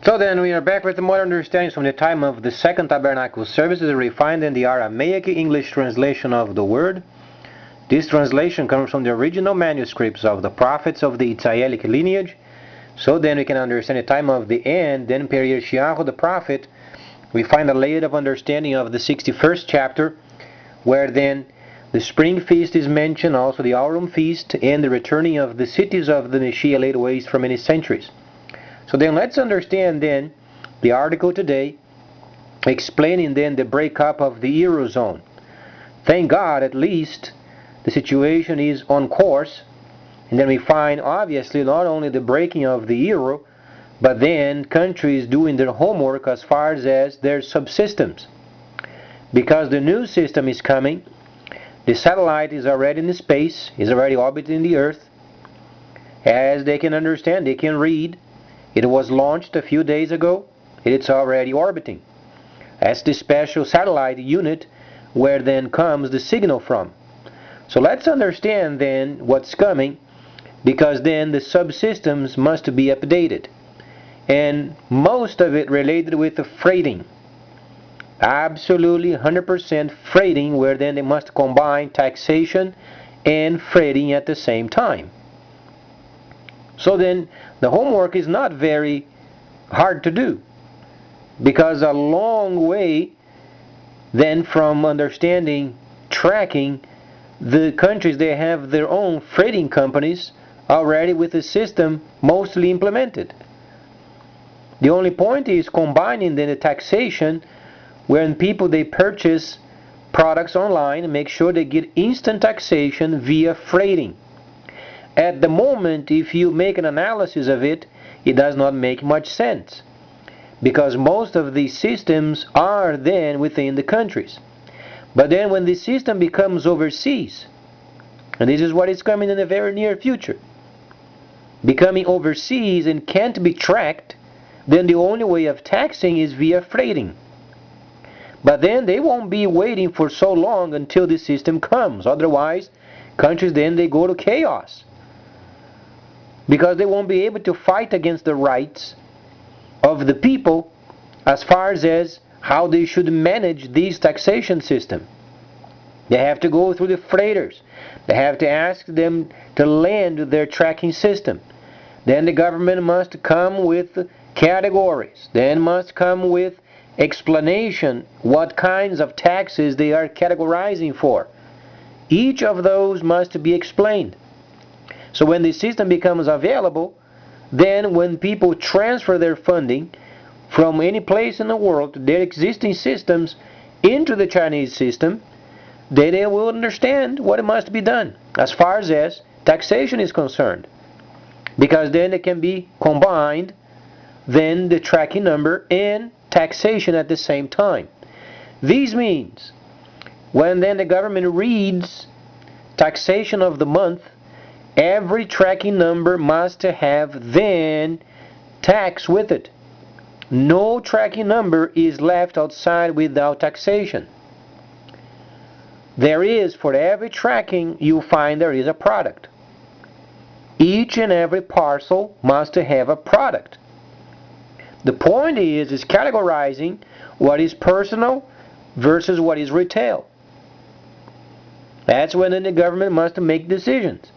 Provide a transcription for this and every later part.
So then we are back with the modern understandings from the time of the Second Tabernacle services refined in the Aramaic English translation of the word. This translation comes from the original manuscripts of the prophets of the Israelic lineage. So then we can understand the time of the end, then period Yeshayahu the prophet. We find a layer of understanding of the 61st chapter, where then the spring feast is mentioned, also the autumn feast, and the returning of the cities of the Messiah laid waste for many centuries. So then let's understand then the article today, explaining then the breakup of the Eurozone. Thank God at least the situation is on course, and then we find obviously not only the breaking of the euro, but then countries doing their homework as far as their subsystems. Because the new system is coming, the satellite is already in the space, is already orbiting the Earth. As they can understand, they can read. It was launched a few days ago. It's already orbiting. That's the special satellite unit where then comes the signal from. So let's understand then what's coming, because then the subsystems must be updated. And most of it related with the freighting. Absolutely 100% freighting, where then they must combine taxation and freighting at the same time. So then the homework is not very hard to do, because a long way then from understanding tracking, the countries, they have their own freighting companies already with the system mostly implemented. The only point is combining then the taxation, when people they purchase products online and make sure they get instant taxation via freighting. At the moment, if you make an analysis of it, it does not make much sense, because most of these systems are then within the countries. But then when the system becomes overseas, and this is what is coming in the very near future, becoming overseas and can't be tracked, then the only way of taxing is via freighting. But then they won't be waiting for so long until the system comes. Otherwise, countries then they go to chaos, because they won't be able to fight against the rights of the people as far as how they should manage this taxation system. They have to go through the freighters. They have to ask them to land their tracking system. Then the government must come with categories. Then must come with explanation what kinds of taxes they are categorizing for. Each of those must be explained. So when the system becomes available, then when people transfer their funding from any place in the world, their existing systems, into the Chinese system, they will understand what must be done as far as taxation is concerned. Because then it can be combined, then the tracking number and taxation at the same time. This means when then the government reads taxation of the month, every tracking number must have then tax with it. No tracking number is left outside without taxation. There is, for every tracking you find, there is a product. Each and every parcel must have a product. The point is categorizing what is personal versus what is retail. That's when then the government must make decisions.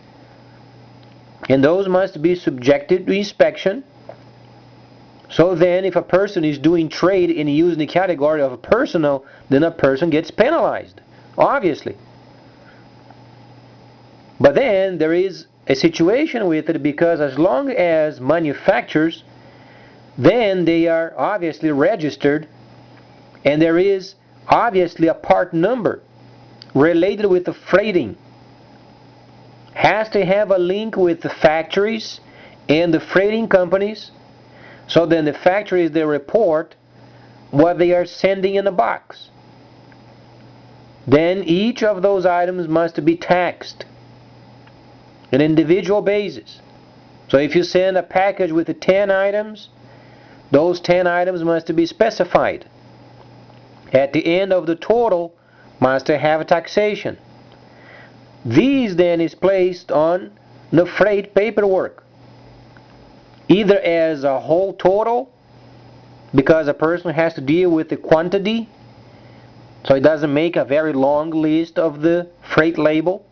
And those must be subjected to inspection. So then if a person is doing trade and using the category of personal, then a person gets penalized, obviously. But then there is a situation with it, because as long as manufacturers, then they are obviously registered, and there is obviously a part number related with the freighting. Has to have a link with the factories and the freighting companies. So then the factories, they report what they are sending in a box. Then each of those items must be taxed on an individual basis. So if you send a package with 10 items, those 10 items must be specified. At the end of the total, must have a taxation. These then is placed on the freight paperwork, either as a whole total because a person has to deal with the quantity, so it doesn't make a very long list of the freight label.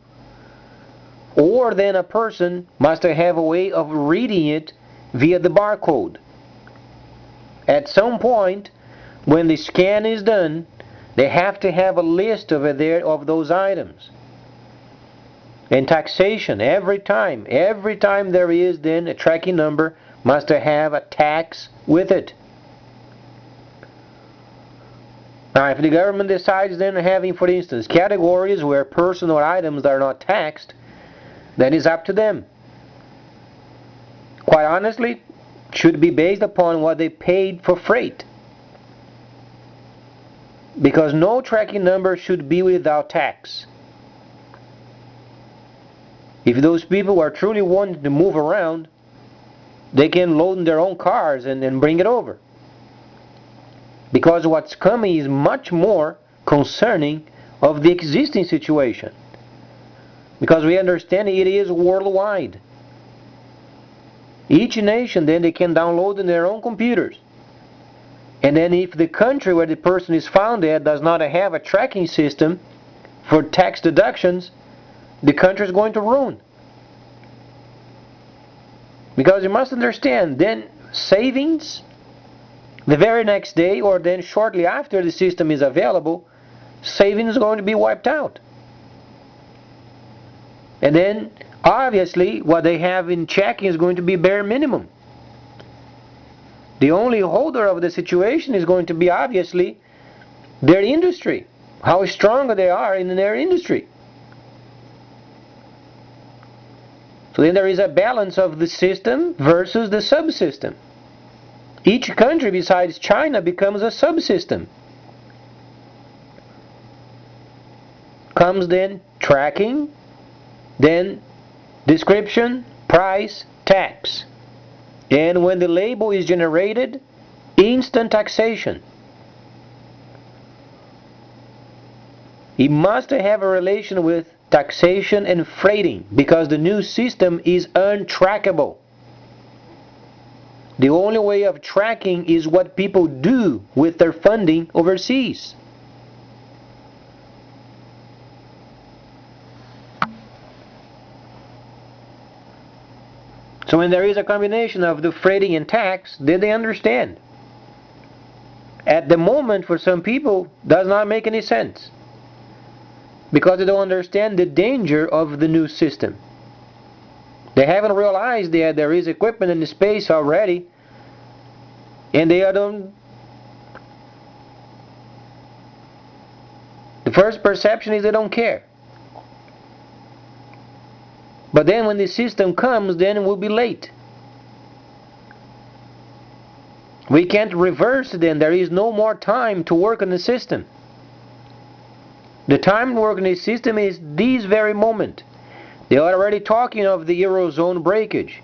Or then a person must have a way of reading it via the barcode. At some point, when the scan is done, they have to have a list over there of those items. And taxation, every time there is then a tracking number, must have a tax with it. Now, if the government decides then having, for instance, categories where personal items are not taxed, then it's up to them. Quite honestly, it should be based upon what they paid for freight. Because no tracking number should be without tax. If those people are truly wanting to move around, they can load in their own cars and then bring it over. Because what's coming is much more concerning of the existing situation. Because we understand it is worldwide. Each nation then they can download in their own computers. And then if the country where the person is found at does not have a tracking system for tax deductions, the country is going to ruin. Because you must understand, then savings, the very next day or then shortly after the system is available, savings is going to be wiped out. And then obviously what they have in checking is going to be bare minimum. The only holder of the situation is going to be obviously their industry, how strong they are in their industry. So then there is a balance of the system versus the subsystem. Each country besides China becomes a subsystem. Comes then tracking, then description, price, tax. And when the label is generated, instant taxation. It must have a relation with taxation and freighting because the new system is untrackable. The only way of tracking is what people do with their funding overseas. So when there is a combination of the freighting and tax, then they understand. At the moment, for some people, does not make any sense. Because they don't understand the danger of the new system. They haven't realized that there is equipment in the space already, and they don't. The first perception is they don't care. But then when the system comes, then it will be late. We can't reverse it then. There is no more time to work on the system. The time to work on the system is this very moment. They are already talking of the Eurozone breakage.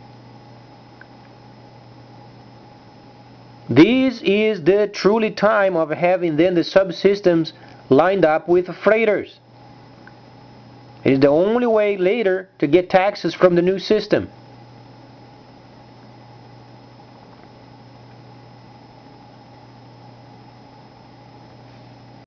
This is the truly time of having then the subsystems lined up with freighters. It is the only way later to get taxes from the new system.